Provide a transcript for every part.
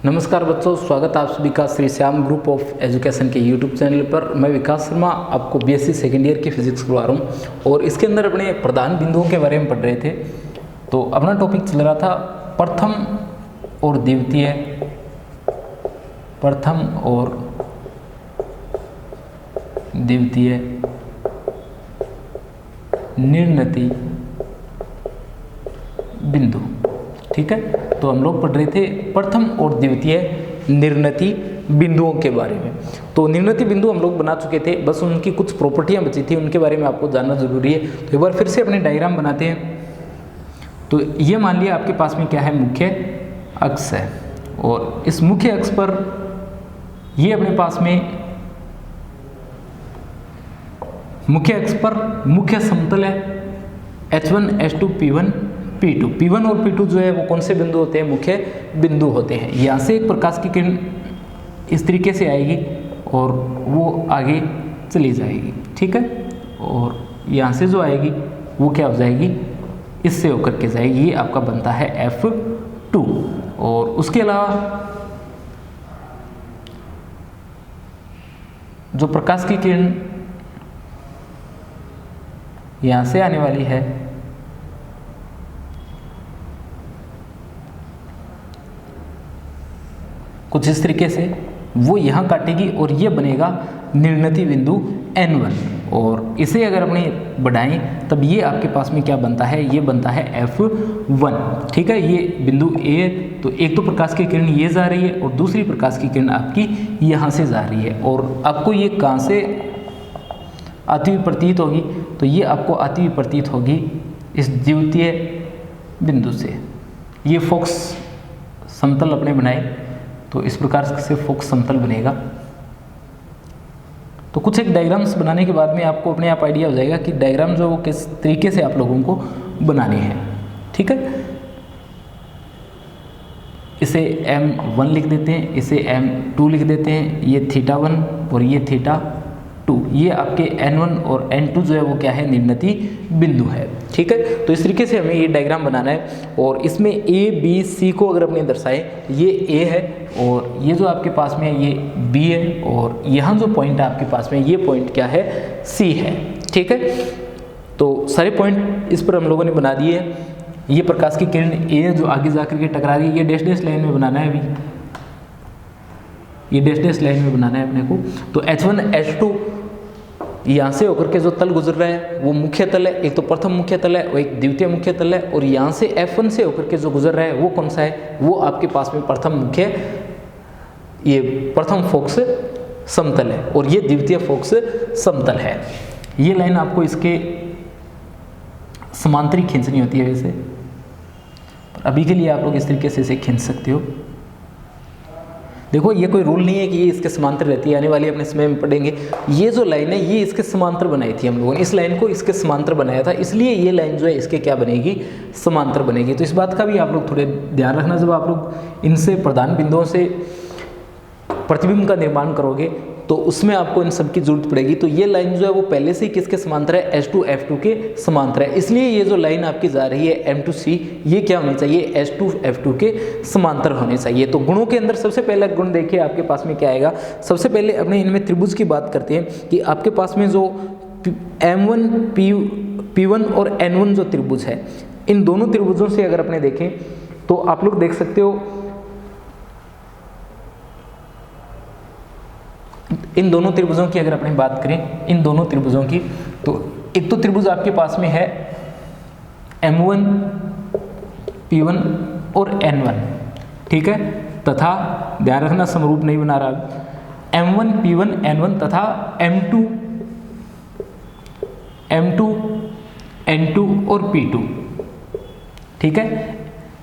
नमस्कार बच्चों, स्वागत है आप सभी का Shri Shyam group of education के यूट्यूब चैनल पर। मैं विकास शर्मा आपको बीएससी सेकेंड ईयर की फिजिक्स करवा रहा हूँ और इसके अंदर अपने प्रधान बिंदुओं के बारे में पढ़ रहे थे। तो अपना टॉपिक चल रहा था प्रथम और द्वितीय, प्रथम और द्वितीय निर्णती बिंदु। ठीक है, तो हम लोग पढ़ रहे थे प्रथम और द्वितीय निर्णती बिंदुओं के बारे में। तो निर्णती बिंदु हम लोग बना चुके थे, बस उनकी कुछ प्रॉपर्टियां बची थी, उनके बारे में आपको जानना जरूरी है। तो एक बार फिर से अपने डायग्राम बनाते हैं। तो ये मान लिया आपके पास में क्या है, मुख्य अक्ष है, और इस मुख्य अक्ष पर ये अपने पास में मुख्य अक्ष पर मुख्य समतल है H1, H2, P1, P2। P1 और P2 जो है वो कौन से बिंदु होते हैं, मुख्य बिंदु होते हैं। यहाँ से एक प्रकाश की किरण इस तरीके से आएगी और वो आगे चली जाएगी। ठीक है, और यहाँ से जो आएगी वो क्या हो जाएगी, इससे होकर के जाएगी। ये आपका बनता है F2। और उसके अलावा जो प्रकाश की किरण यहाँ से आने वाली है कुछ इस तरीके से, वो यहाँ काटेगी और ये बनेगा निर्णती बिंदु N1। और इसे अगर अपने बढ़ाएं तब ये आपके पास में क्या बनता है, ये बनता है F1। ठीक है, ये बिंदु A है। तो एक तो प्रकाश की किरण ये जा रही है और दूसरी प्रकाश की किरण आपकी यहाँ से जा रही है। और आपको ये कहाँ से आती हुई प्रतीत होगी, तो ये आपको आती हुई प्रतीत होगी इस द्वितीय बिंदु से। ये फोकस समतल अपने बनाए, तो इस प्रकार से फोकस समतल बनेगा। तो कुछ एक डायग्राम्स बनाने के बाद में आपको अपने आप आइडिया हो जाएगा कि डायग्राम जो वो किस तरीके से आप लोगों को बनाने हैं। ठीक है, इसे M1 लिख देते हैं, इसे M2 लिख देते हैं। ये θ1 और ये θ2, ये आपके N1 और N2 जो है वो क्या है, निर्णती बिंदु है। ठीक है, तो इस तरीके से हमें ये डायग्राम बनाना है। और इसमें A, B, C को अगर अपने दर्शाएं, ये A है और ये जो आपके पास में है ये B है, और यहाँ जो पॉइंट है आपके पास में, ये पॉइंट क्या है, C है। ठीक है, तो सारे पॉइंट इस पर हम लोगों ने बना दिए। ये प्रकाश की किरण A जो आगे जाकर के टकरा रही है, ये डैश डैश लाइन में बनाना है अभी, ये डैश डैश लाइन में बनाना है अपने को। तो H1, H2 यहाँ से होकर के जो तल गुजर रहा है वो मुख्य तल है, एक तो प्रथम मुख्य तल है और एक द्वितीय मुख्य तल है। और यहाँ से F1 से होकर के जो गुजर रहा है वो कौन सा है, वो आपके पास में प्रथम मुख्य, ये प्रथम फोकस समतल है और ये द्वितीय फोकस समतल है। ये लाइन आपको इसके समांतरी खींचनी होती है वैसे, पर अभी के लिए आप लोग इस तरीके से इसे खींच सकते हो। देखो, ये कोई रूल नहीं है कि ये इसके समांतर रहती है, आने वाले अपने समय में पढ़ेंगे। ये जो लाइन है ये इसके समांतर बनाई थी हम लोगों ने, इस लाइन को इसके समांतर बनाया था, इसलिए ये लाइन जो है इसके क्या बनेगी, समांतर बनेगी। तो इस बात का भी आप लोग थोड़े ध्यान रखना, जब आप लोग इनसे प्रधान बिंदुओं से प्रतिबिंब का निर्माण करोगे तो उसमें आपको इन सब की जरूरत पड़ेगी। तो ये लाइन जो है वो पहले से ही किसके समांतर है, H2, F2 के समांतर है। इसलिए ये जो लाइन आपकी जा रही है M2C, ये क्या होनी चाहिए, H2, F2 के समांतर होने चाहिए। तो गुणों के अंदर सबसे पहला गुण देखिए आपके पास में क्या आएगा। सबसे पहले अपने इनमें त्रिभुज की बात करते हैं कि आपके पास में जो M1, P1 और N1 जो त्रिभुज है, इन दोनों त्रिभुजों से अगर अपने देखें तो आप लोग देख सकते हो, इन दोनों त्रिभुजों की अगर अपनी बात करें, इन दोनों त्रिभुजों की, तो एक तो त्रिभुज आपके पास में है M1, P1 और N1। ठीक है, तथा ध्यान रखना समरूप नहीं बना रहा, M1, P1, N1 तथा M2, N2 और P2। ठीक है,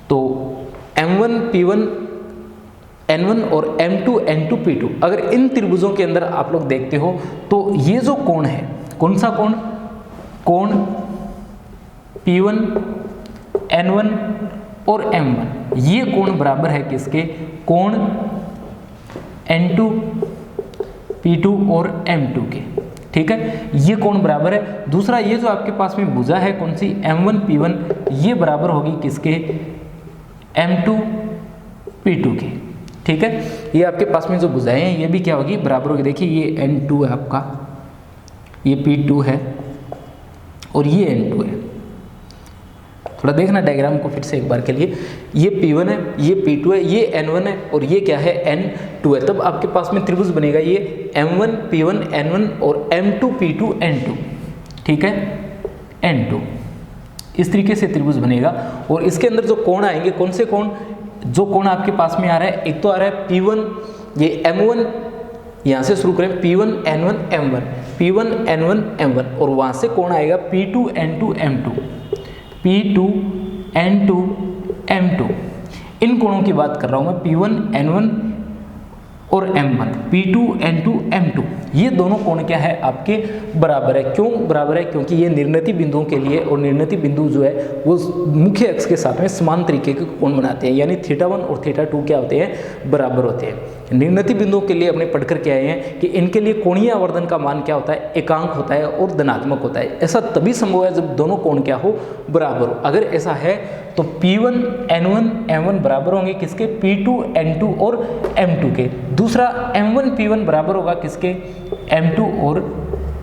तो M1, P1, N1 और M2, N2, P2, अगर इन त्रिभुजों के अंदर आप लोग देखते हो तो ये जो कोण है, कौन सा कोण, कोण P1, N1 और M1, ये कोण बराबर है किसके, कोण N2, P2 और M2 के। ठीक है, ये कोण बराबर है। दूसरा, ये जो आपके पास में भुजा है कौन सी, M1, P1, ये बराबर होगी किसके, M2, P2 के। ठीक है। ये आपके पास में जो भुजाएं हैं ये भी क्या होगी, बराबर होगी। देखिए ये N2 है आपका, ये P2 है और ये N2 है। थोड़ा देखना डायग्राम को फिर से एक बार के लिए, ये P1 है, ये P2 है, ये N1 है और ये क्या है, N2 है। तब आपके पास में त्रिभुज बनेगा ये M1 P1 N1 और M2 P2 N2, ठीक है, N2। इस तरीके से त्रिभुज बनेगा और इसके अंदर जो कोण आएंगे, कौन से कोण, जो कोण आपके पास में आ रहा है, एक तो आ रहा है P1, ये M1, यहाँ से शुरू करें P1 N1 M1, P1 N1 M1 और वहाँ से कोण आएगा P2 N2 M2, P2 N2 M2। इन कोणों की बात कर रहा हूँ मैं, P1 N1 और M1, P2 N2 M2। ये दोनों कोण क्या है, आपके बराबर है। क्यों बराबर है, क्योंकि ये निर्णती बिंदुओं के लिए, और निर्णती बिंदु जो है वो मुख्य अक्ष के साथ में समान तरीके के कोण बनाते हैं, यानी θ1 और θ2 क्या होते हैं, बराबर होते हैं। निर्णती बिंदुओं के लिए अपने पढ़कर के आए हैं कि इनके लिए कोणीय आवर्धन का मान क्या होता है, एकांक होता है और धनात्मक होता है। ऐसा तभी संभव है जब दोनों कोण क्या हो, बराबर हो। अगर ऐसा है तो P1 N1 M1 बराबर होंगे किसके, P2 N2 और M2 के। दूसरा M1 P1 बराबर होगा किसके, M2 और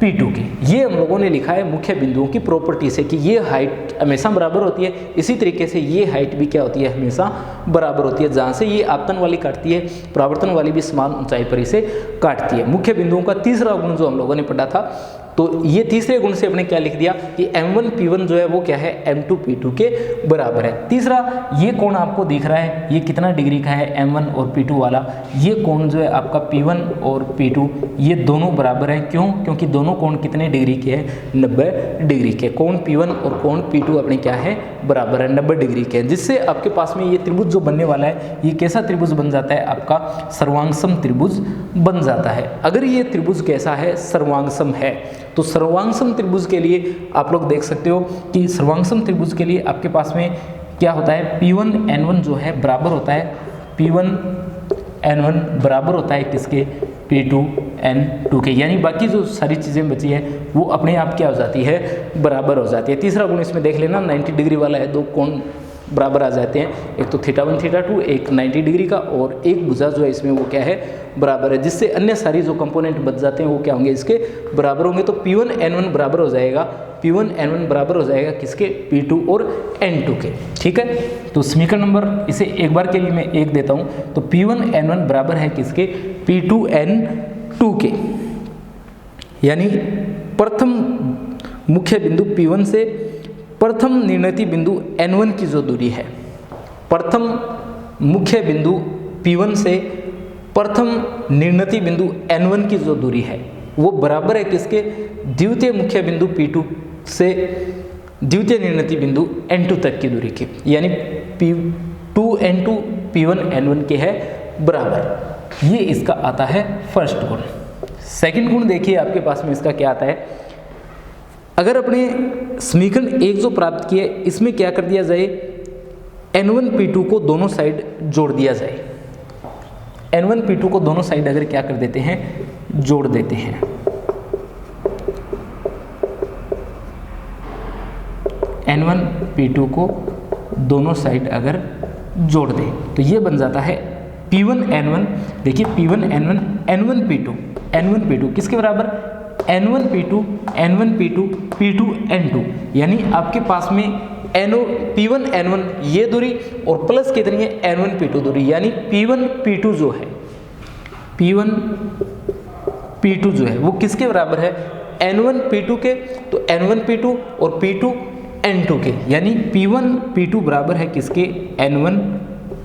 P2 के। ये हम लोगों ने लिखा है मुख्य बिंदुओं की प्रॉपर्टी से कि ये हाइट हमेशा बराबर होती है, इसी तरीके से ये हाइट भी क्या होती है, हमेशा बराबर होती है। जहाँ से ये आपतन वाली काटती है, परावर्तन वाली भी समान ऊंचाई पर इसे काटती है। मुख्य बिंदुओं का तीसरा गुण जो हम लोगों ने पढ़ा था, तो ये तीसरे गुण से अपने क्या लिख दिया कि M1 P1 जो है वो क्या है, M2 P2 के बराबर है। तीसरा, ये कोण आपको दिख रहा है, ये कितना डिग्री का है, M1 और P2 वाला, ये कोण जो है आपका P1 और P2 ये दोनों बराबर है। क्यों, क्योंकि दोनों कोण कितने डिग्री के हैं, 90 डिग्री के। कोण P1 और कोण P2 अपने क्या है, बराबर है, 90 डिग्री के। जिससे आपके पास में ये त्रिभुज जो बनने वाला है, ये कैसा त्रिभुज बन जाता है, आपका सर्वांगसम त्रिभुज बन जाता है। अगर ये त्रिभुज कैसा है, सर्वांगसम है, तो सर्वांगसम त्रिभुज के लिए आप लोग देख सकते हो कि सर्वांगसम त्रिभुज के लिए आपके पास में क्या होता है, P1 N1 जो है बराबर होता है, P1 N1 बराबर होता है किसके, P2 N2 के। यानी बाकी जो सारी चीज़ें बची है वो अपने आप क्या हो जाती है, बराबर हो जाती है। तीसरा गुण इसमें देख लेना, 90 डिग्री वाला है, दो कोण बराबर आ जाते हैं, एक तो θ1 θ2, एक 90 डिग्री का और एक भुजा जो है इसमें वो क्या है, बराबर है। जिससे अन्य सारी जो कंपोनेंट बच जाते हैं वो क्या होंगे, इसके बराबर होंगे। तो P1 N1 बराबर हो जाएगा, P1 N1 बराबर हो जाएगा किसके, P2 और N2 के, ठीक है। तो समीकरण नंबर इसे एक बार के लिए मैं 1 देता हूँ, तो P1 N1 बराबर है किसके, P2 N2 के। यानी प्रथम मुख्य बिंदु P1 से प्रथम निर्णती बिंदु N1 की जो दूरी है, प्रथम मुख्य बिंदु P1 से प्रथम निर्णती बिंदु N1 की जो दूरी है वो बराबर है किसके, द्वितीय मुख्य बिंदु P2 से द्वितीय निर्णती बिंदु N2 तक की दूरी की। यानी P2 N2 P1 N1 के है बराबर। ये इसका आता है फर्स्ट गुण। सेकंड गुण देखिए आपके पास में इसका क्या आता है, अगर अपने समीकरण 1 जो प्राप्त किए इसमें क्या कर दिया जाए, N1 P2 को दोनों साइड जोड़ दिया जाए। N1 P2 को दोनों साइड अगर क्या कर देते हैं, जोड़ देते हैं, N1 P2 को दोनों साइड अगर जोड़ दें तो ये बन जाता है P1 N1। देखिए P1 N1 N1 P2, N1 P2 किसके बराबर, N1 P2 N1 P2 P2 N2। यानी आपके पास में P1 N1 ये दूरी और प्लस कितनी है, N1 P2 दूरी। यानी P1 P2 जो है, P1 P2 जो है वो किसके बराबर है, N1 P2 के। तो N1 P2 और P2 N2 के, यानी P1 P2 बराबर है किसके, N1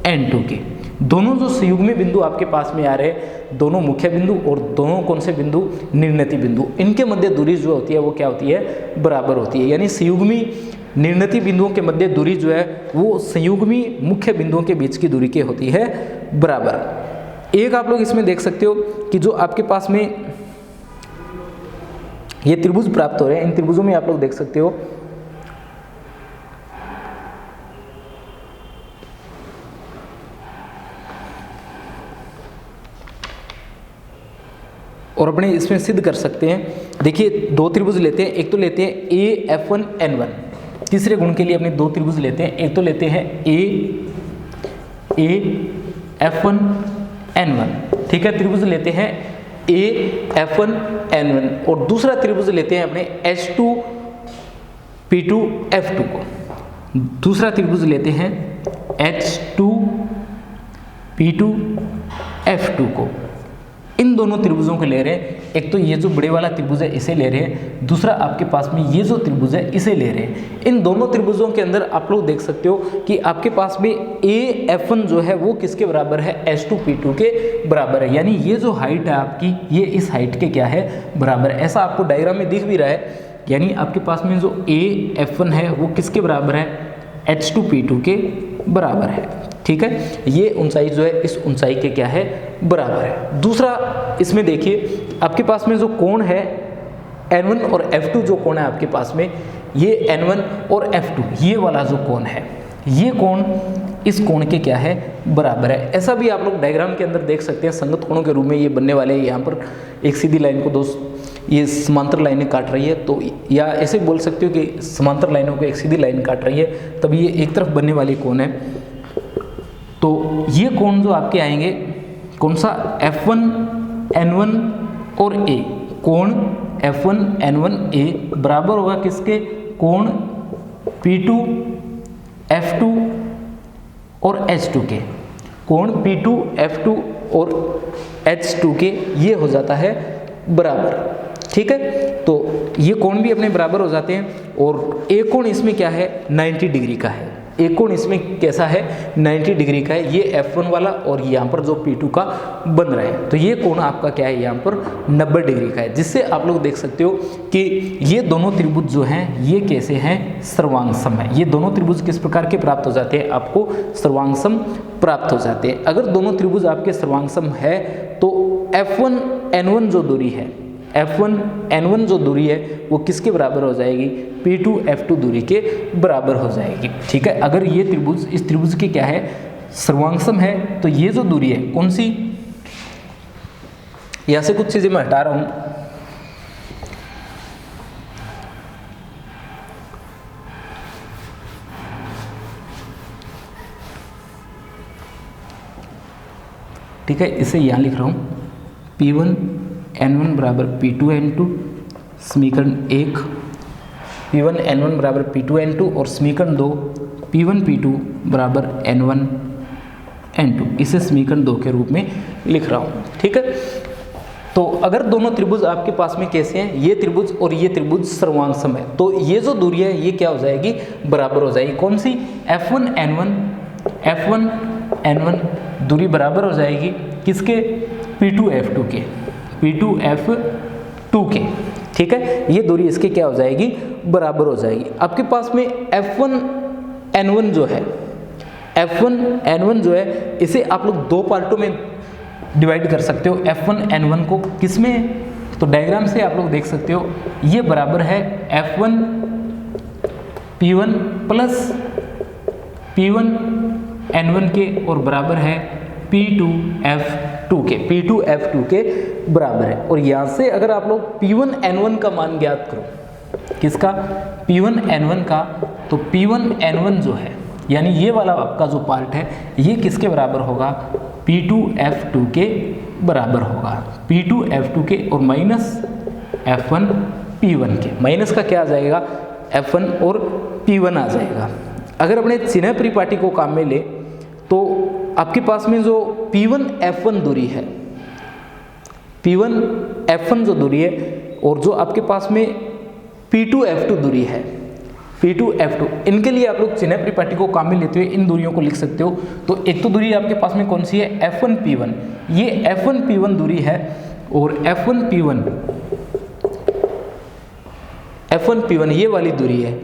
N2 के। दोनों जो संयुग्मी बिंदु आपके पास में आ रहे हैं, दोनों मुख्य बिंदु और दोनों कौन से बिंदु, निर्णती बिंदु, इनके मध्य दूरी जो होती है वो क्या होती है, बराबर होती है। यानी संयुग्मी निर्णती बिंदुओं के मध्य दूरी जो है वो संयुग्मी मुख्य बिंदुओं के बीच की दूरी के होती है बराबर। एक आप लोग इसमें देख सकते हो कि जो आपके पास में ये त्रिभुज प्राप्त हो रहे हैं, इन त्रिभुजों में आप लोग देख सकते हो और अपने इसमें सिद्ध कर सकते हैं। देखिए दो त्रिभुज लेते हैं, एक तो लेते हैं AF1 N1, तीसरे गुण के लिए अपने दो त्रिभुज लेते हैं, एक तो लेते हैं AF1 N1, ठीक है। त्रिभुज लेते हैं AF1 N1 और दूसरा त्रिभुज लेते हैं अपने H2 P2 F2 को। दूसरा त्रिभुज लेते हैं H2 P2 F2 को। इन दोनों त्रिभुजों को ले रहे हैं, एक तो ये जो बड़े वाला त्रिभुज है इसे ले रहे हैं, दूसरा आपके पास में ये जो त्रिभुज है इसे ले रहे हैं। इन दोनों त्रिभुजों के अंदर आप लोग देख सकते हो कि आपके पास में AF1 जो है वो किसके बराबर है, H2 P2 के बराबर है। यानी ये जो हाइट है आपकी, ये इस हाइट के क्या है, बराबर है। ऐसा आपको डायग्राम में दिख भी रहा है। यानी आपके पास में जो AF1 है वो किसके बराबर है, H2 P2 के बराबर है, ठीक है। ये ऊंचाई जो है इस ऊंचाई के क्या है, बराबर है। दूसरा इसमें देखिए आपके पास में जो कोण है N1 और F2, जो कोण है आपके पास में ये N1 और F2, ये वाला जो कोण है, ये कोण इस कोण के क्या है, बराबर है। ऐसा भी आप लोग डायग्राम के अंदर देख सकते हैं, संगत कोणों के रूप में ये बनने वाले हैं। यहाँ पर एक सीधी लाइन को दो ये समांतर लाइनें काट रही है, तो या ऐसे बोल सकते हो कि समांतर लाइनों को एक सीधी लाइन काट रही है, तब ये एक तरफ बनने वाली कोण है। तो ये कोण जो आपके आएंगे कौन सा, F1 N1 और A, कोण F1 N1 A बराबर होगा किसके, कोण P2 F2 और H2 के। कोण P2 F2 और H2 के ये हो जाता है बराबर, ठीक है। तो ये कोण भी अपने बराबर हो जाते हैं। और एक कोण इसमें क्या है, 90 डिग्री का है। एक कोण इसमें कैसा है, 90 डिग्री का है, ये F1 वाला और यहाँ पर जो P2 का बन रहा है। तो ये कोण आपका क्या है, यहाँ पर 90 डिग्री का है, जिससे आप लोग देख सकते हो कि ये दोनों त्रिभुज जो हैं ये कैसे हैं, सर्वांगसम है। ये दोनों त्रिभुज किस प्रकार के प्राप्त हो जाते हैं, आपको सर्वांगसम प्राप्त हो जाते हैं। अगर दोनों त्रिभुज आपके सर्वांगसम है तो F1 N1 जो दूरी है, F1 N1 जो दूरी है वो किसके बराबर हो जाएगी, P2 F2 दूरी के बराबर हो जाएगी, ठीक है। अगर ये त्रिभुज इस त्रिभुज के क्या है, सर्वांगसम है, तो ये जो दूरी है कौन सी, यहां से कुछ चीजें मैं हटा रहा हूं। ठीक है, इसे यहां लिख रहा हूं, P1 N1 बराबर P2 N2, समीकरण 1 P1 N1 बराबर P2 N2 और समीकरण 2 P1 P2 बराबर N1 N2, इसे समीकरण 2 के रूप में लिख रहा हूँ, ठीक है। तो अगर दोनों त्रिभुज आपके पास में कैसे हैं, ये त्रिभुज और ये त्रिभुज सर्वांगसम है, तो ये जो दूरी है ये क्या हो जाएगी, बराबर हो जाएगी। कौन सी, F1 N1 दूरी बराबर हो जाएगी किसके, P2 F2 के, P2 F2 के, ठीक है। ये दूरी इसके क्या हो जाएगी, बराबर हो जाएगी। आपके पास में F1 N1 जो है, F1 N1 जो है इसे आप लोग दो पार्टों में डिवाइड कर सकते हो। F1 N1 को किसमें, तो डायग्राम से आप लोग देख सकते हो, ये बराबर है F1 P1 plus P1 N1 के और बराबर है P2 F2 के, P2 F2 के बराबर है। और यहाँ से अगर आप लोग P1 N1 का मान ज्ञात करो, किसका, P1 N1 का, तो P1 N1 जो है यानी ये वाला आपका जो पार्ट है ये किसके बराबर होगा, P2 F2 के बराबर होगा, P2 F2 के और माइनस F1 P1 के। माइनस का क्या आ जाएगा, F1 और P1 आ जाएगा। अगर अपने चिन्ह परिपाटी को काम में ले तो आपके पास में जो P1 F1 दूरी है, P1 F1 जो दूरी है और जो आपके पास में P2 F2 दूरी है, P2 F2, इनके लिए आप लोग चिन्ह परिपाटी को काम में लेते हुए इन दूरियों को लिख सकते हो। तो एक तो दूरी आपके पास में कौन सी है, F1 P1, ये F1 P1 दूरी है और F1 P1 ये वाली दूरी है।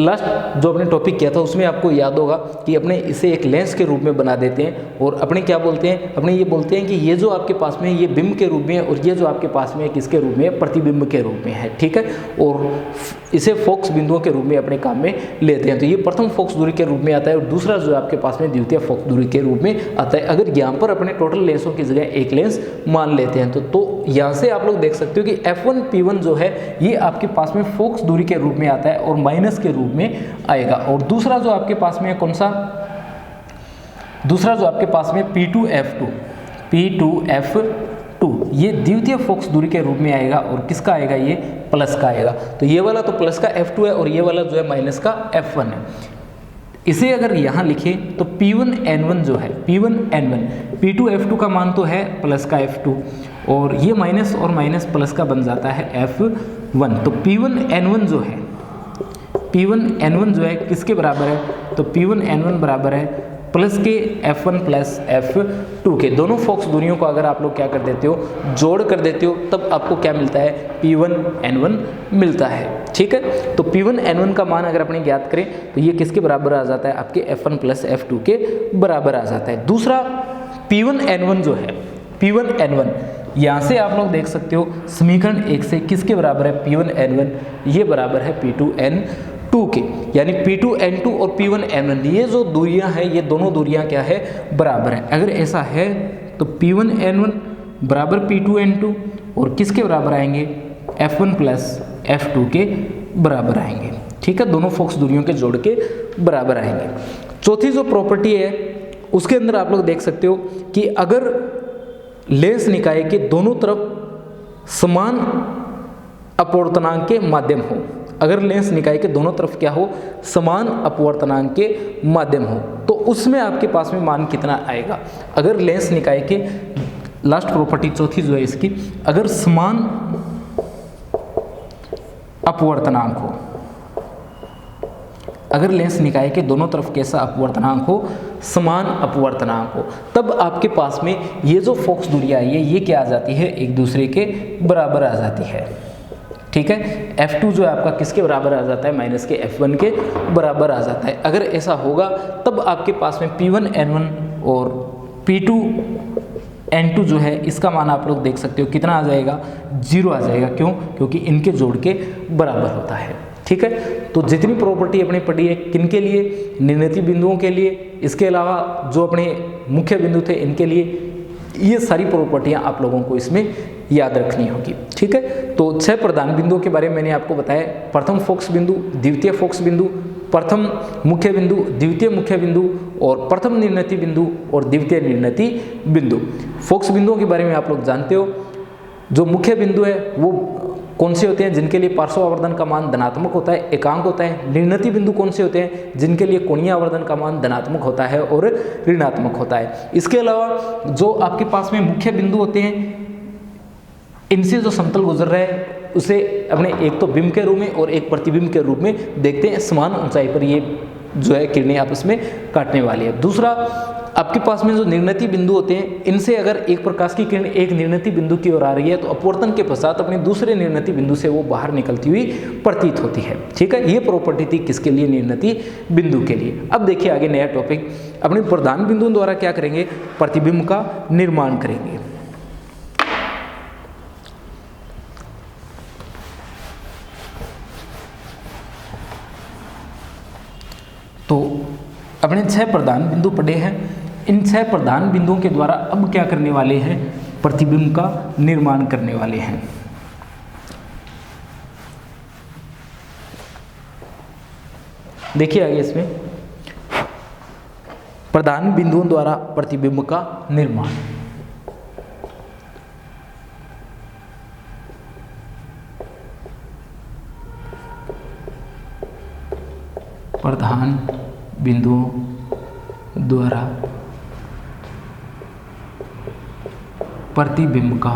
लास्ट जो अपने टॉपिक किया था उसमें आपको याद होगा कि अपने इसे एक लेंस के रूप में बना देते हैं और अपने क्या बोलते हैं, अपने ये बोलते हैं कि ये जो आपके पास में ये बिंब के रूप में है और ये जो आपके पास में किसके रूप में, प्रतिबिंब के रूप में है, ठीक है। और इसे फोकस बिंदुओं के रूप में अपने काम में लेते हैं। तो ये प्रथम फोकस दूरी के रूप में आता है और दूसरा जो आपके पास में द्वितीय फोकस दूरी के रूप में आता है। अगर यहाँ पर अपने टोटल लेंसों की जगह एक लेंस मान लेते हैं तो यहाँ से आप लोग देख सकते हो कि F1 P1 जो है ये आपके पास में फोकस दूरी के रूप में आता है और माइनस के रूप में आएगा। और दूसरा जो आपके पास में कौन सा, दूसरा जो आपके पास में P2 F2, P2F2, ये द्वितीय फोक्स दूरी के रूप में आएगा और किसका आएगा, ये प्लस का आएगा। तो ये वाला तो प्लस का F2 है और ये वाला जो है माइनस का F1 है। इसे अगर यहाँ लिखें तो P1N1 जो है, P1N1, P2F2 का मान तो है प्लस का F2 और ये माइनस और माइनस प्लस का बन जाता है F1। तो P1N1 जो है, P1N1 जो है किसके बराबर है, तो P1N1 बराबर है प्लस के F1 प्लस F2 के। दोनों फोक्स दूरियों को अगर आप लोग क्या कर देते हो, जोड़ कर देते हो, तब आपको क्या मिलता है, P1N1 मिलता है। ठीक है, तो P1N1 का मान अगर अपने ज्ञात करें तो ये किसके बराबर आ जाता है, आपके F1 प्लस F2 के बराबर आ जाता है। दूसरा P1N1 जो है, P1N1 यहाँ से आप लोग देख सकते हो समीकरण 1 से किसके बराबर है, P1N1 ये बराबर है P2N2 के, यानी P2N2 और P1N1 ये जो दूरियां हैं, ये दोनों दूरियां क्या है, बराबर है। अगर ऐसा है तो P1N1 बराबर P2N2 और किसके बराबर आएंगे, F1 प्लस F2 के बराबर आएंगे। ठीक है, दोनों फोक्स दूरियों के जोड़ के बराबर आएंगे। चौथी जो प्रॉपर्टी है उसके अंदर आप लोग देख सकते हो कि अगर लेंस निकाय के दोनों तरफ समान अपवर्तनांक के माध्यम हो, अगर लेंस निकाय के दोनों तरफ क्या हो, समान अपवर्तनांक के माध्यम हो, तो उसमें आपके पास में मान कितना आएगा। अगर लेंस निकाय के, लास्ट प्रॉपर्टी चौथी जो है इसकी, अगर समान अपवर्तनांक हो, अगर लेंस निकाय के दोनों तरफ कैसा अपवर्तनांक हो, समान अपवर्तनांक हो, तब आपके पास में ये जो फोक्स दूरियां आई है ये क्या आ जाती है, एक दूसरे के बराबर आ जाती है। ठीक है, F2 जो है आपका किसके बराबर आ जाता है, माइनस के F1 के बराबर आ जाता है। अगर ऐसा होगा तब आपके पास में P1N1 और P2N2 जो है इसका मान आप लोग देख सकते हो कितना आ जाएगा, 0 आ जाएगा। क्यों, क्योंकि इनके जोड़ के बराबर होता है। ठीक है, तो जितनी प्रॉपर्टी अपने पढ़ी है किन के लिए, निर्णीत बिंदुओं के लिए, इसके अलावा जो अपने मुख्य बिंदु थे इनके लिए, ये सारी प्रॉपर्टियां आप लोगों को इसमें याद रखनी होगी। ठीक है, तो 6 प्रधान बिंदुओं के बारे में मैंने आपको बताया। प्रथम फोक्स बिंदु, द्वितीय फोक्स बिंदु, प्रथम मुख्य बिंदु, द्वितीय मुख्य बिंदु और प्रथम निर्णीत बिंदु और द्वितीय निर्णीत बिंदु। फोक्स बिंदुओं के बारे में आप लोग जानते हो। जो मुख्य बिंदु है वो कौन से होते हैं, जिनके लिए पार्श्व आवर्धन का मान धनात्मक होता है, एकांक होता है। निर्णीत बिंदु कौन से होते हैं, जिनके लिए कोणीय आवर्धन का मान धनात्मक होता है और ऋणात्मक होता है। इसके अलावा जो आपके पास में मुख्य बिंदु होते हैं, इनसे जो समतल गुजर रहा है उसे अपने एक तो बिंब के रूप में और एक प्रतिबिंब के रूप में देखते हैं। समान ऊंचाई पर ये जो है किरणें आपस में काटने वाली है। दूसरा, आपके पास में जो निर्णीत बिंदु होते हैं, इनसे अगर एक प्रकाश की किरण एक निर्णीत बिंदु की ओर आ रही है तो अपवर्तन के पश्चात अपने दूसरे निर्णीत बिंदु से वो बाहर निकलती हुई प्रतीत होती है। ठीक है, ये प्रॉपर्टी थी किसके लिए, निर्णीत बिंदु के लिए। अब देखिए आगे नया टॉपिक, अपने प्रधान बिंदुओं द्वारा क्या करेंगे, प्रतिबिंब का निर्माण करेंगे। तो अपने 6 प्रधान बिंदु पढ़े हैं। इन 6 प्रधान बिंदुओं के द्वारा अब क्या करने वाले हैं, प्रतिबिंब का निर्माण करने वाले हैं। देखिए आगे इसमें प्रधान बिंदुओं द्वारा प्रतिबिंब का निर्माण। प्रधान बिंदुओं द्वारा प्रतिबिंब का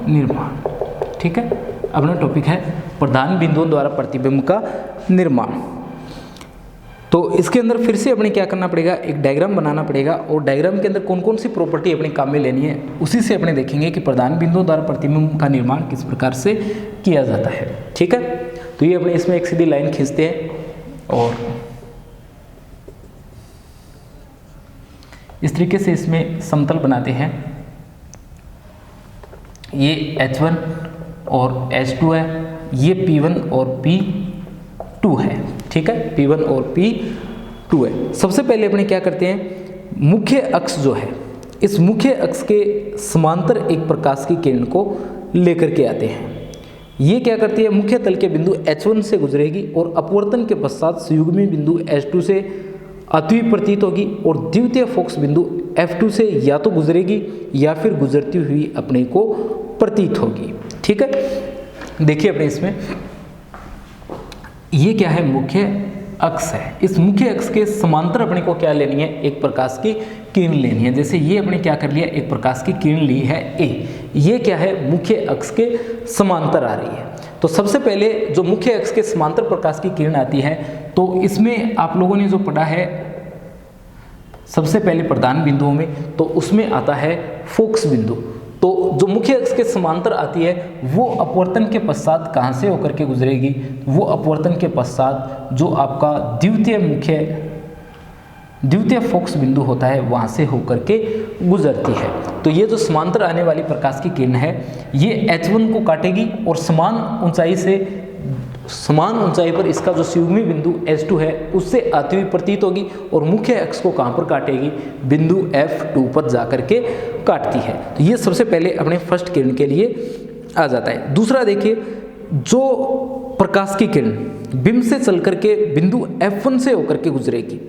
निर्माण। ठीक है, अपना टॉपिक है प्रधान बिंदुओं द्वारा प्रतिबिंब का निर्माण। तो इसके अंदर फिर से अपने क्या करना पड़ेगा, एक डायग्राम बनाना पड़ेगा और डायग्राम के अंदर कौन कौन सी प्रॉपर्टी अपने काम में लेनी है उसी से अपने देखेंगे कि प्रधान बिंदुओं द्वारा प्रतिबिंब का निर्माण किस प्रकार से किया जाता है। ठीक है, तो ये अपने इसमें एक सीधी लाइन खींचते हैं और इस तरीके से इसमें समतल बनाते हैं। ये H1 और H2 है, ये P1 और P2 है। ठीक है, P1 और P2 है। सबसे पहले अपने क्या करते हैं, मुख्य अक्ष जो है, इस मुख्य अक्ष के समांतर एक प्रकाश की किरण को लेकर के आते हैं। ये क्या करती है, मुख्य तल के बिंदु H1 से गुजरेगी और अपवर्तन के पश्चात संयुग्मी बिंदु H2 से आती हुई प्रतीत होगी और द्वितीय फोकस बिंदु F2 से या तो गुजरेगी या फिर गुजरती हुई अपने को प्रतीत होगी। ठीक है, देखिए अपने इसमें ये क्या है, मुख्य अक्ष है। इस मुख्य अक्ष के समांतर अपने को क्या लेनी है, एक प्रकाश की किरण लेनी है। जैसे ये अपने क्या कर लिया, एक प्रकाश की किरण ली है A, ये क्या है, मुख्य अक्ष के समांतर आ रही है। तो सबसे पहले जो मुख्य अक्ष के समांतर प्रकाश की किरण आती है, तो इसमें आप लोगों ने जो पढ़ा है सबसे पहले प्रधान बिंदुओं में, तो उसमें आता है फोकस बिंदु। तो जो मुख्य अक्ष के समांतर आती है वो अपवर्तन के पश्चात कहाँ से होकर के गुजरेगी, वो अपवर्तन के पश्चात जो आपका द्वितीय फोकस बिंदु होता है वहाँ से होकर के गुजरती है। तो ये जो समांतर आने वाली प्रकाश की किरण है ये H1 को काटेगी और समान ऊंचाई पर इसका जो संयुग्मी बिंदु H2 है उससे आती हुई प्रतीत होगी और मुख्य अक्ष को कहाँ पर काटेगी, बिंदु F2 पर जाकर के काटती है। तो ये सबसे पहले अपने फर्स्ट किरण के लिए आ जाता है। दूसरा देखिए, जो प्रकाश की किरण बिंब से चल करके बिंदु F1 से होकर के गुजरेगी,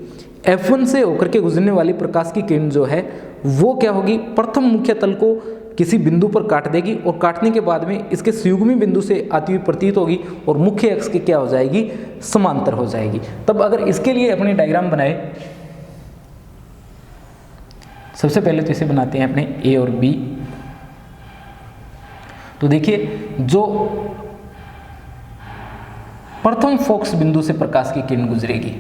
F1 से होकर के गुजरने वाली प्रकाश की किरण जो है वो क्या होगी, प्रथम मुख्य तल को किसी बिंदु पर काट देगी और काटने के बाद में इसके संयुग्मी बिंदु से आती हुई प्रतीत होगी और मुख्य अक्ष की क्या हो जाएगी, समांतर हो जाएगी। तब अगर इसके लिए अपने डायग्राम बनाए, सबसे पहले तो इसे बनाते हैं अपने A और B। तो देखिए, जो प्रथम फोकस बिंदु से प्रकाश की किरण गुजरेगी,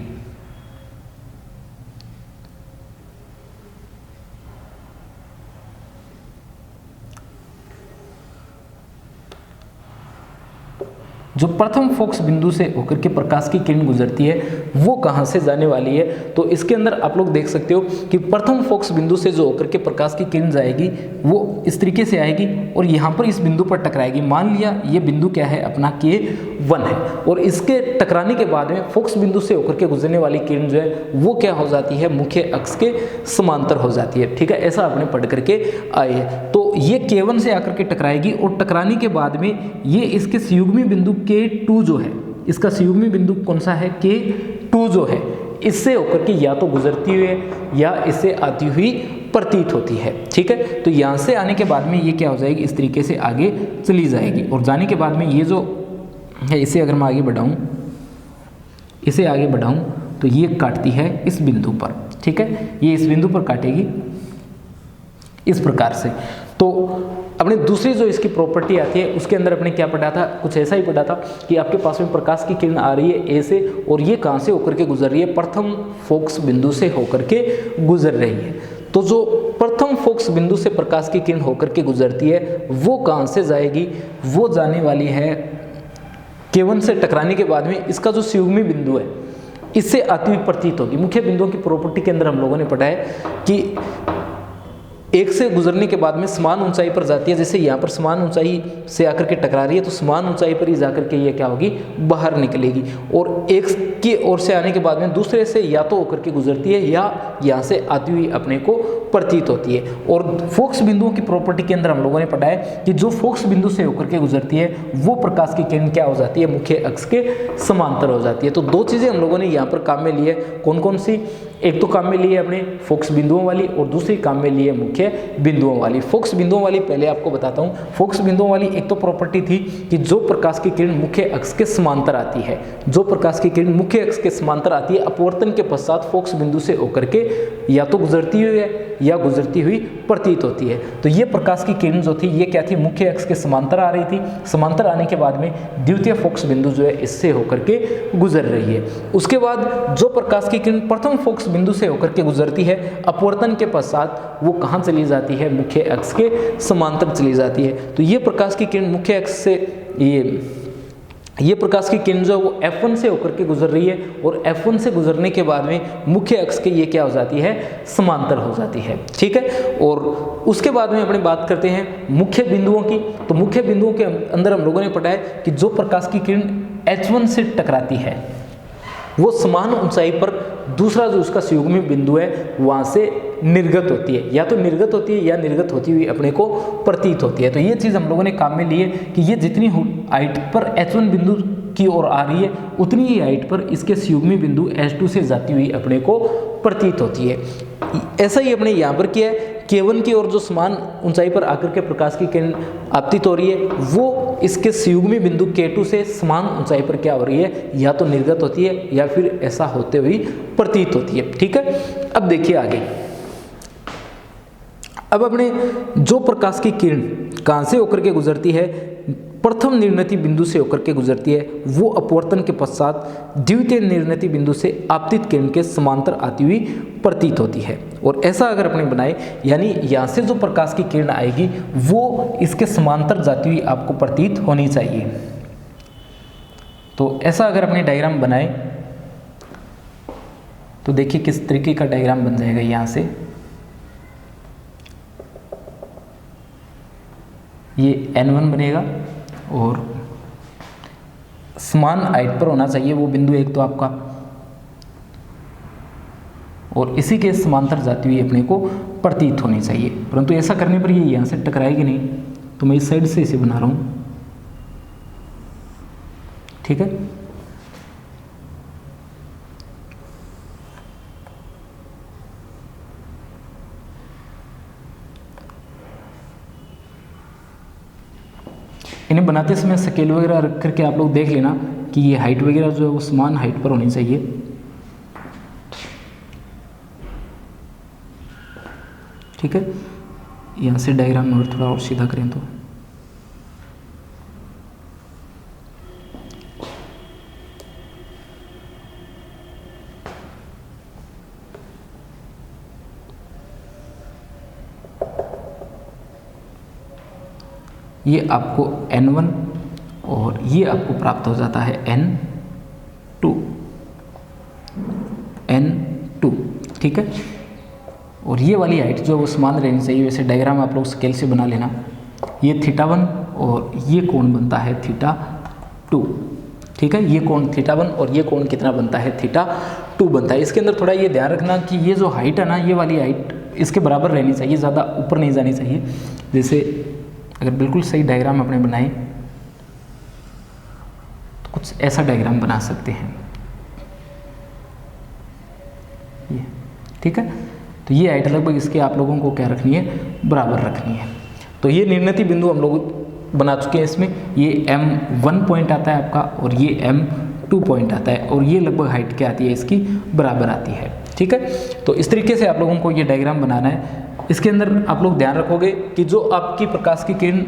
जो प्रथम फोकस बिंदु से होकर के प्रकाश की किरण गुजरती है वो कहाँ से जाने वाली है। तो इसके अंदर आप लोग देख सकते हो कि प्रथम फोकस बिंदु से जो होकर के प्रकाश की किरण जाएगी वो इस तरीके से आएगी और यहाँ पर इस बिंदु पर टकराएगी। मान लिया ये बिंदु क्या है, अपना K1 है और इसके टकराने के बाद में फोकस बिंदु से होकर के गुजरने वाली किरण जो है वो क्या हो जाती है, मुख्य अक्ष के समांतर हो जाती है। ठीक है, ऐसा आपने पढ़ करके आए है। तो ये K1 से आकर के टकराएगी और टकराने के बाद में ये इसके संयुग्मी बिंदु K2 जो है, इसका संयुग्मी बिंदु कौन सा है, K2 जो है, इससे होकर के या तो गुजरती हुई या इससे आती हुई प्रतीत होती है। ठीक है, तो यहाँ से आने के बाद में ये क्या हो जाएगी, इस तरीके से आगे चली जाएगी और जाने के बाद में ये जो है इसे अगर मैं आगे बढ़ाऊं तो ये काटती है इस बिंदु पर। ठीक है, ये इस बिंदु पर काटेगी इस प्रकार से। तो अपने दूसरी जो इसकी प्रॉपर्टी आती है उसके अंदर अपने क्या पढ़ा था, कुछ ऐसा ही पढ़ा था कि आपके पास में प्रकाश की किरण आ रही है A से और ये कहाँ से होकर के गुजर रही है, प्रथम फोकस बिंदु से होकर के गुजर रही है। तो जो प्रथम फोकस बिंदु से प्रकाश की किरण होकर के गुजरती है वो कहाँ से जाएगी, वो जाने वाली है K1 से टकराने के बाद में इसका जो संयुग्मी बिंदु है इससे आती हुई प्रतीत होगी। मुख्य बिंदुओं की प्रॉपर्टी के अंदर हम लोगों ने पढ़ा है कि एक से गुजरने के बाद में समान ऊंचाई पर जाती है। जैसे यहाँ पर समान ऊंचाई से आकर के टकरा रही है तो समान ऊंचाई पर ही जाकर के ये क्या होगी, बाहर निकलेगी और एक की ओर से आने के बाद में दूसरे से या तो होकर के गुजरती है या यहाँ से आती हुई अपने को प्रतीत होती है। और फोकस बिंदुओं की प्रॉपर्टी के अंदर हम लोगों ने पढ़ा है कि जो फोकस बिंदु से होकर के गुजरती है वो प्रकाश की किरण क्या हो जाती है, मुख्य अक्ष के समांतर हो जाती है। तो दो चीज़ें हम लोगों ने यहाँ पर काम में ली है, कौन कौन सी, एक तो काम में ली है अपने फोकस बिंदुओं वाली और दूसरी काम में ली है मुख्य बिंदुओं वाली। फोकस बिंदुओं वाली पहले आपको बताता हूँ। फोकस बिंदुओं वाली एक तो प्रॉपर्टी थी कि जो प्रकाश की किरण मुख्य अक्ष के समांतर आती है, जो प्रकाश की किरण मुख्य अक्ष के समांतर आती है अपवर्तन के पश्चात फोकस बिंदु से होकर के या तो गुजरती हुई है या गुजरती हुई प्रतीत होती है। तो ये प्रकाश की किरण जो थी ये क्या थी, मुख्य अक्ष के समांतर आ रही थी। समांतर आने के बाद में द्वितीय फोकस बिंदु जो है इससे होकर के गुजर रही है। उसके बाद जो प्रकाश की किरण प्रथम फोकस बिंदु से होकर के गुजरती है अपवर्तन के पश्चात वो कहाँ चली जाती है, मुख्य अक्ष के समांतर चली जाती है। तो ये प्रकाश की किरण मुख्य अक्ष से ये प्रकाश की किरण जो है वो F1 से होकर के गुजर रही है और F1 से गुजरने के बाद में मुख्य अक्ष के ये क्या हो जाती है, समांतर हो जाती है। ठीक है, और उसके बाद में अपने बात करते हैं मुख्य बिंदुओं की। तो मुख्य बिंदुओं के अंदर हम लोगों ने पढ़ा है कि जो प्रकाश की किरण H1 से टकराती है वो समान ऊंचाई पर दूसरा जो उसका संयुग्मी बिंदु है वहाँ से निर्गत होती है, या तो निर्गत होती है या निर्गत होती हुई अपने को प्रतीत होती है। तो ये चीज़ हम लोगों ने काम में ली है कि ये जितनी हाइट पर H1 बिंदु की ओर आ रही है उतनी ही हाइट पर इसके संयुग्मी बिंदु H2 से जाती हुई अपने को प्रतीत होती है। ऐसा ही अपने यहाँ पर किया है, K1 की ओर जो समान ऊंचाई पर आकर के प्रकाश की किरण आपतित हो रही है वो इसके संयुग्मी बिंदु K2 से समान ऊंचाई पर क्या हो रही है, या तो निर्गत होती है या फिर ऐसा होते हुए प्रतीत होती है। ठीक है, अब देखिए आगे। अब अपने जो प्रकाश की किरण कहाँ से होकर के गुजरती है, प्रथम निर्णति बिंदु से होकर के गुजरती है, वो अपवर्तन के पश्चात द्वितीय निर्णति बिंदु से आपतित किरण के समांतर आती हुई प्रतीत होती है। और ऐसा अगर अपने बनाए, यानी यहाँ से जो प्रकाश की किरण आएगी वो इसके समांतर जाती हुई आपको प्रतीत होनी चाहिए। तो ऐसा अगर अपने डायग्राम बनाए तो देखिए किस तरीके का डायग्राम बन जाएगा। यहाँ से ये N1 बनेगा और समान हाइट पर होना चाहिए वो बिंदु एक तो आपका, और इसी के समांतर जाती हुई अपने को प्रतीत होनी चाहिए। परंतु ऐसा करने पर ये यहाँ से टकराएगी नहीं, तो मैं इस साइड से इसे बना रहा हूँ। ठीक है, इन्हें बनाते समय स्केल वगैरह रख करके आप लोग देख लेना कि ये हाइट वगैरह जो है वो समान हाइट पर होनी चाहिए। ठीक है, यहाँ से डायग्राम अगर थोड़ा और सीधा करें तो ये आपको N1 और ये आपको प्राप्त हो जाता है N2। ठीक है, और ये वाली हाइट जो है वो समान रहनी चाहिए। वैसे डायग्राम आप लोग स्केल से बना लेना। ये θ1 और ये कोण बनता है θ2। ठीक है, ये कोण θ1 और ये कोण कितना बनता है, θ2 बनता है। इसके अंदर थोड़ा ये ध्यान रखना कि ये जो हाइट है ना, ये वाली हाइट इसके बराबर रहनी चाहिए, ज़्यादा ऊपर नहीं जानी चाहिए। जैसे अगर बिल्कुल सही डायग्राम अपने बनाए तो कुछ ऐसा डायग्राम बना सकते हैं ये। ठीक है, तो ये हाइट लगभग इसके आप लोगों को क्या रखनी है, बराबर रखनी है। तो ये निर्णति बिंदु हम लोग बना चुके हैं। इसमें ये M1 पॉइंट आता है आपका और ये M2 पॉइंट आता है, और ये लगभग हाइट क्या आती है, इसकी बराबर आती है। ठीक है, तो इस तरीके से आप लोगों को ये डायग्राम बनाना है। इसके अंदर आप लोग ध्यान रखोगे कि जो आपकी प्रकाश की किरण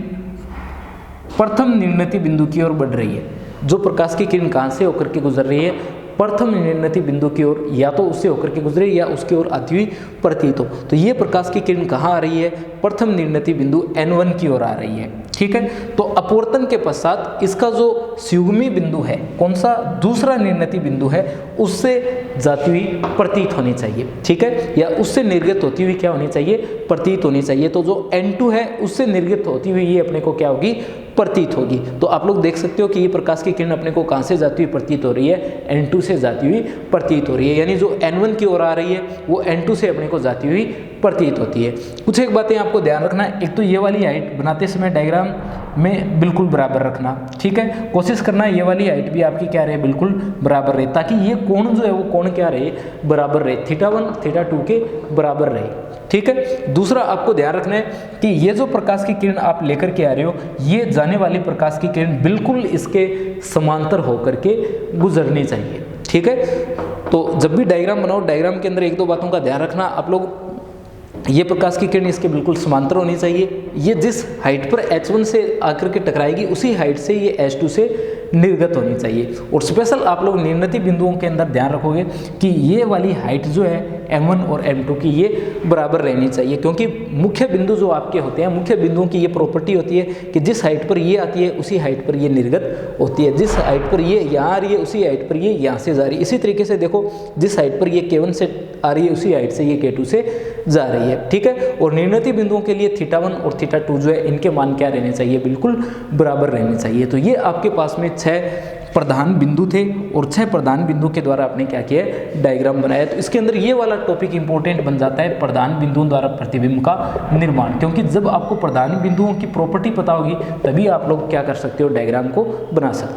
प्रथम निर्णति बिंदु की ओर बढ़ रही है, जो प्रकाश की किरण कहाँ से होकर के गुजर रही है, प्रथम निर्णति बिंदु की ओर, या तो उससे होकर के गुजरे या उसकी ओर आती हुई प्रतीत हो। तो ये प्रकाश की किरण कहाँ आ रही है, प्रथम निर्णति बिंदु N1 की ओर आ रही है। ठीक है, तो अपवर्तन के पश्चात इसका जो संयुग्मी बिंदु है, कौन सा, दूसरा निर्णति बिंदु है, उससे जाती हुई प्रतीत होनी चाहिए। ठीक है, या उससे निर्गत होती हुई क्या होनी चाहिए, प्रतीत होनी चाहिए। तो जो N2 है उससे निर्गत होती हुई ये अपने को क्या होगी, प्रतीत होगी। तो आप लोग देख सकते हो कि ये प्रकाश की किरण अपने को कहाँ से जाती हुई प्रतीत हो रही है, N2 से जाती हुई प्रतीत हो रही है। यानी जो N1 की ओर आ रही है वो N2 से अपने को जाती हुई प्रतीत होती है। कुछ एक बातें आपको ध्यान रखना है। एक तो ये वाली हाइट बनाते समय डायग्राम में बिल्कुल बराबर रखना। ठीक है, कोशिश करना है ये वाली हाइट भी आपकी क्या रहे, बिल्कुल बराबर रहे, ताकि ये कोण जो है वो कोण क्या रहे, बराबर रहे, θ1 θ2 के बराबर रहे। ठीक है, दूसरा आपको ध्यान रखना है कि ये जो प्रकाश की किरण आप लेकर के आ रहे हो, ये जाने वाली प्रकाश की किरण बिल्कुल इसके समांतर होकर के गुजरनी चाहिए। ठीक है, तो जब भी डायग्राम बनाओ, डायग्राम के अंदर एक दो बातों का ध्यान रखना आप लोग। ये प्रकाश की किरण इसके बिल्कुल समांतर होनी चाहिए। ये जिस हाइट पर H1 से आकर के टकराएगी उसी हाइट से ये H2 से निर्गत होनी चाहिए। और स्पेशल आप लोग निर्णति बिंदुओं के अंदर ध्यान रखोगे कि ये वाली हाइट जो है M1 और M2 की ये बराबर रहनी चाहिए, क्योंकि मुख्य बिंदु जो आपके होते हैं, मुख्य बिंदुओं की ये प्रॉपर्टी होती है कि जिस हाइट पर ये आती है उसी हाइट पर ये निर्गत होती है, जिस हाइट पर ये यहाँ आ रही है उसी हाइट पर ये यहाँ से जा रही है। इसी तरीके से देखो, जिस हाइट पर ये K1 से आ रही है उसी हाइट से ये K2 से जा रही है। ठीक है, और निर्णति बिंदुओं के लिए θ1 और θ2 जो है इनके मान क्या रहने चाहिए, बिल्कुल बराबर रहने चाहिए। तो ये आपके पास में 6 प्रधान बिंदु थे और 6 प्रधान बिंदु के द्वारा आपने क्या किया, डायग्राम बनाया। तो इसके अंदर ये वाला टॉपिक इंपॉर्टेंट बन जाता है, प्रधान बिंदुओं द्वारा प्रतिबिंब का निर्माण, क्योंकि जब आपको प्रधान बिंदुओं की प्रॉपर्टी पता होगी तभी आप लोग क्या कर सकते हो, डायग्राम को बना सकते हो।